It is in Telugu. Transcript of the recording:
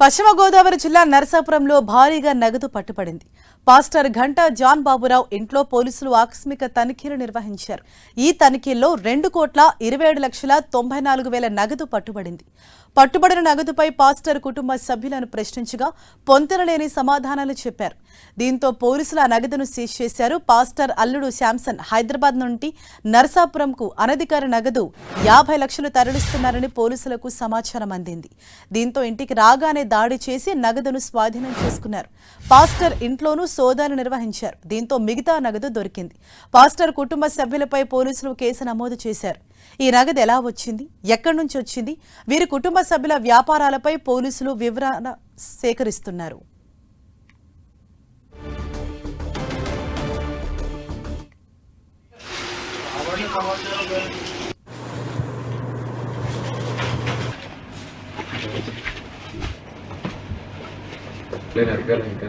పశ్చిమ గోదావరి జిల్లా నరసాపురంలో భారీగా నగదు పట్టుబడింది. పాస్టర్ ఘంటా జాన్ బాబురావు ఇంట్లో పోలీసులు ఆకస్మిక తనిఖీలు నిర్వహించారు. ఈ తనిఖీల్లో 2,27,94,000 నగదు పట్టుబడింది. పట్టుబడిన నగదుపై పాస్టర్ కుటుంబ సభ్యులను ప్రశ్నించగా పొంతనలేని సమాధానాలు చెప్పారు. దీంతో పోలీసులు ఆ నగదును సీజ్ చేశారు. పాస్టర్ అల్లుడు శాంసన్ హైదరాబాద్ నుండి నరసాపురంకు అనధికార నగదు 50 లక్షలు తరలిస్తున్నారని పోలీసులకు సమాచారం అందింది. దీంతో ఇంటికి రాగానే దాడి చేసి నగదును స్వాధీనం చేసుకున్నారు. పాస్టర్ ఇంట్లోనూ సోదాలు నిర్వహించారు. దీంతో మిగతా నగదు దొరికింది. పాస్టర్ కుటుంబ సభ్యులపై పోలీసులు కేసు నమోదు చేశారు. ఈ నగదు ఎలా వచ్చింది, ఎక్కడి నుంచి వచ్చింది, వీరి కుటుంబ సభ్యుల వ్యాపారాలపై పోలీసులు వివరణ సేకరిస్తున్నారు. నేను అడగాలి ఇంకా